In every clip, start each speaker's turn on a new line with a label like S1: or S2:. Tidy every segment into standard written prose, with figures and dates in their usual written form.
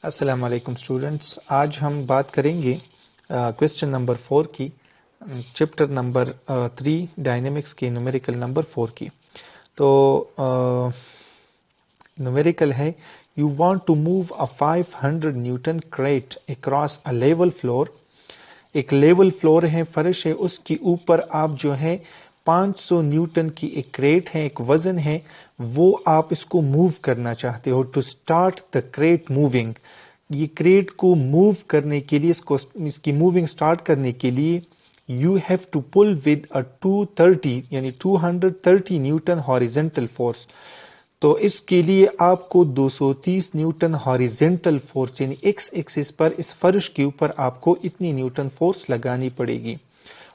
S1: السلام علیکم اسٹوڈنٹس، آج ہم بات کریں گے کویسچن نمبر 4 کی، چیپٹر نمبر 3 ڈائنامکس کی، نومیریکل نمبر 4 کی۔ تو نومیریکل ہے you want to move a 500 newton crate across a level floor. ایک لیول فلور ہے، فرش ہے، اس کے اوپر آپ جو ہے 500 نیوٹن کی ایک کریٹ ہے، ایک وزن ہے، وہ آپ اس کو موو کرنا چاہتے ہو۔ To start the crate moving, یہ کریٹ کو موو کرنے کے لیے، اس کی موونگ اسٹارٹ کرنے کے لیے you have to pull with a 230 یعنی 230 نیوٹن ہاریزنٹل فورس۔ تو اس کے لیے آپ کو 230 نیوٹن ہاریزنٹل فورس یعنی ایکس ایکسس پر، اس فرش کے اوپر آپ کو اتنی نیوٹن فورس لگانی پڑے گی۔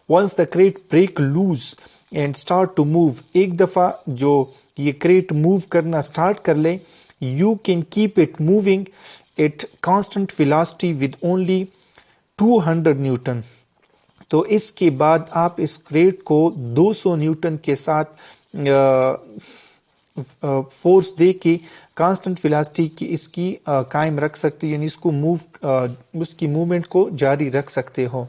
S1: once the crate break loose and start to move، ایک دفعہ جو یہ کریٹ موو کرنا سٹارٹ کر لے، you can keep it moving at constant velocity with only 200 Newton. تو اس کے بعد آپ اس کریٹ کو 200 نیوٹن کے ساتھ فورس دے کے کانسٹنٹ ویلاسٹی کی اس کی قائم رکھ سکتے، یعنی اس کو اس کی موومنٹ کو جاری رکھ سکتے ہو۔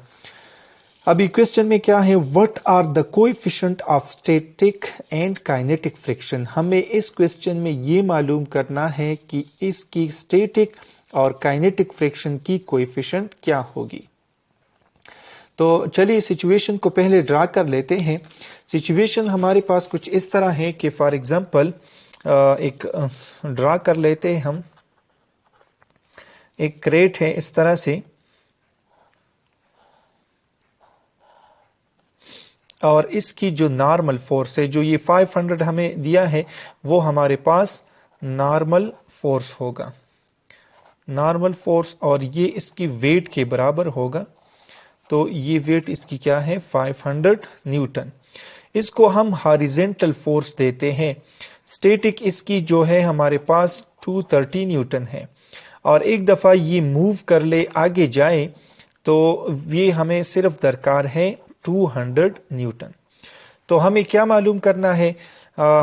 S1: ابھی کویسچن میں کیا ہے، what are the coefficient of static and kinetic friction. ہمیں اس کویسچن میں یہ معلوم کرنا ہے کہ اس کی اسٹیٹک اور کائنیٹک فرکشن کی کوفیشنٹ کیا ہوگی۔ تو چلیے سچویشن کو پہلے ڈرا کر لیتے ہیں۔ سچویشن ہمارے پاس کچھ اس طرح ہے کہ فار ایگزامپل ایک ڈرا کر لیتے ہیں ہم، ایک کریٹ ہے اس طرح سے، اور اس کی جو نارمل فورس ہے، جو یہ 500 ہمیں دیا ہے، وہ ہمارے پاس نارمل فورس ہوگا، نارمل فورس، اور یہ اس کی ویٹ کے برابر ہوگا۔ تو یہ ویٹ اس کی کیا ہے، 500 نیوٹن۔ اس کو ہم ہاریزنٹل فورس دیتے ہیں۔ اسٹیٹک اس کی جو ہے ہمارے پاس 230 نیوٹن ہے، اور ایک دفعہ یہ موو کر لے، آگے جائے، تو یہ ہمیں صرف درکار ہے 200 نیوٹن۔ تو ہمیں کیا معلوم کرنا ہے،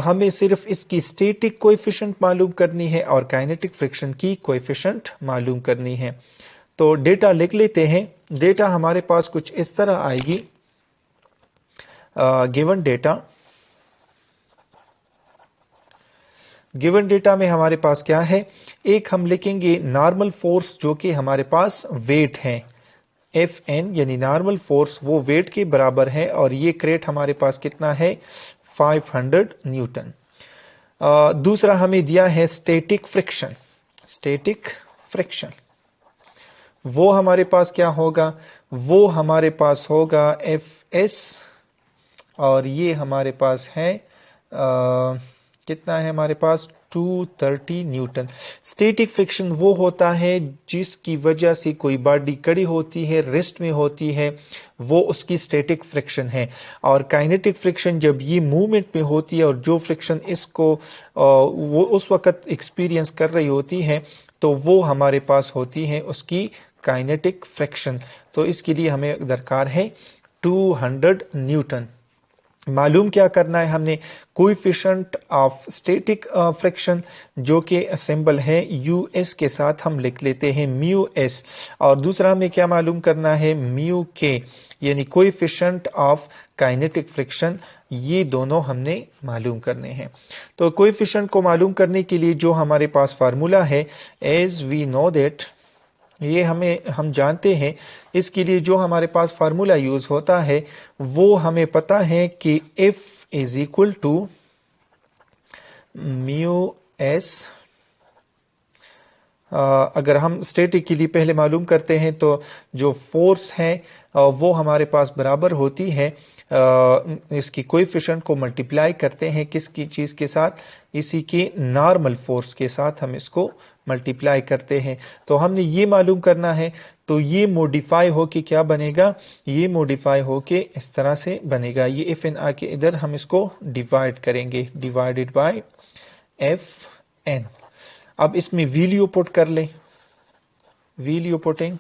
S1: ہمیں صرف اس کی اسٹیٹک کوفیشنٹ معلوم کرنی ہے اور کائنیٹک فرکشن کی کوفیشنٹ معلوم کرنی ہے۔ تو ڈیٹا لکھ لیتے ہیں۔ ڈیٹا ہمارے پاس کچھ اس طرح آئے گی، گیون ڈیٹا میں ہمارے پاس کیا ہے، ایک ہم لکھیں گے نارمل فورس جو کہ ہمارے پاس ویٹ ہے، ایف این یعنی نارمل فورس وہ ویٹ کے برابر ہے، اور یہ کریٹ ہمارے پاس کتنا ہے، 500 نیوٹن۔ دوسرا ہمیں دیا ہے اسٹیٹک فرکشن، وہ ہمارے پاس کیا ہوگا، وہ ہمارے پاس ہوگا ایف ایس، اور یہ ہمارے پاس ہے کتنا ہے، ہمارے پاس 230 نیوٹن۔ اسٹیٹک فرکشن وہ ہوتا ہے جس کی وجہ سے کوئی باڈی کڑی ہوتی ہے، ریسٹ میں ہوتی ہے، وہ اس کی اسٹیٹک فرکشن ہے۔ اور کائنیٹک فرکشن جب یہ موومنٹ میں ہوتی ہے، اور جو فرکشن اس کو وہ اس وقت ایکسپیرینس کر رہی ہوتی ہے، تو وہ ہمارے پاس ہوتی ہے اس کی کائنیٹک فرکشن۔ تو اس کے لیے ہمیں درکار ہے 200 نیوٹن۔ معلوم کیا کرنا ہے ہم نے، کوفیشنٹ آف اسٹیٹک فرکشن جو کہ سمبل ہے یو ایس کے ساتھ ہم لکھ لیتے ہیں میو ایس، اور دوسرا ہمیں کیا معلوم کرنا ہے، میو کے یعنی کوفیشنٹ آف کائنیٹک فرکشن، یہ دونوں ہم نے معلوم کرنے ہیں۔ تو کوفیشنٹ کو معلوم کرنے کے لیے جو ہمارے پاس فارمولا ہے، ایز وی نو دیٹ، یہ ہم جانتے ہیں، اس کے لیے جو ہمارے پاس فارمولا یوز ہوتا ہے وہ ہمیں پتا ہے کہ F is equal to mu s. اگر ہم اسٹیٹک کے لیے پہلے معلوم کرتے ہیں تو جو فورس ہے وہ ہمارے پاس برابر ہوتی ہے، اس کی کوفیشنٹ کو ملٹیپلائی کرتے ہیں کس کی چیز کے ساتھ، اسی کی نارمل فورس کے ساتھ ہم اس کو ملٹیپلائی کرتے ہیں۔ تو ہم نے یہ معلوم کرنا ہے، تو یہ موڈیفائی ہو کے کیا بنے گا، یہ موڈیفائی ہو کے اس طرح سے بنے گا، یہ ایف این آ کے ادھر ہم اس کو ڈیوائڈ کریں گے، ڈیوائڈڈ بائی ایف این۔ اب اس میں ویلیو پٹ کر لیں، ویلیو پٹنگ،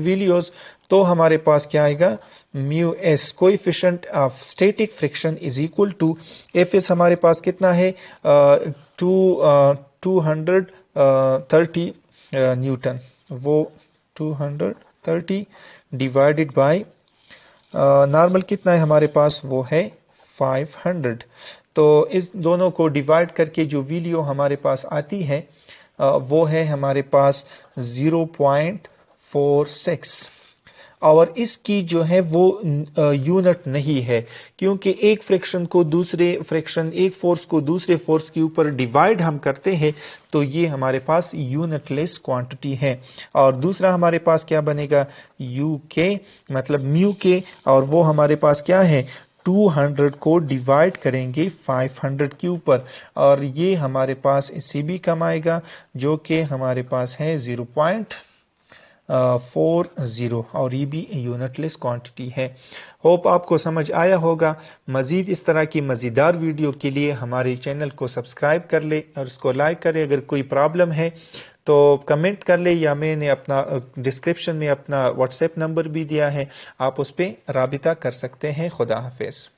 S1: ویلیوز، تو ہمارے پاس کیا آئے گا، mu S coefficient of static friction is equal to F S ہمارے پاس کتنا ہے 230 نیوٹن، وہ 230 ڈیوائڈیڈ بائی نارمل کتنا ہے ہمارے پاس، وہ ہے 500. تو اس دونوں کو ڈیوائڈ کر کے جو ویلیو ہمارے پاس آتی ہے وہ ہے ہمارے پاس 0.46، اور اس کی جو ہے وہ یونٹ نہیں ہے، کیونکہ ایک فرکشن کو دوسرے فرکشن، ایک فورس کو دوسرے فورس کے اوپر ڈیوائڈ ہم کرتے ہیں تو یہ ہمارے پاس یونٹ لیس کوانٹٹی ہے. اور دوسرا ہمارے پاس کیا بنے گا، یو کے مطلب میو کے، اور وہ ہمارے پاس کیا ہے 200 کو ڈیوائڈ کریں گے 500 کے اوپر، اور یہ ہمارے پاس اس سے بھی کم آئے گا جو کہ ہمارے پاس ہے 0.40، اور یہ بھی یونٹ لیس کوانٹٹی ہے. ہوپ آپ کو سمجھ آیا ہوگا. مزید اس طرح کی مزیدار ویڈیو کے لیے ہمارے چینل کو سبسکرائب کر لے اور اس کو لائک کرے. اگر کوئی پرابلم ہے تو کمنٹ کر لے، یا میں نے اپنا ڈسکرپشن میں اپنا واٹس ایپ نمبر بھی دیا ہے، آپ اس پہ رابطہ کر سکتے ہیں. خدا حافظ.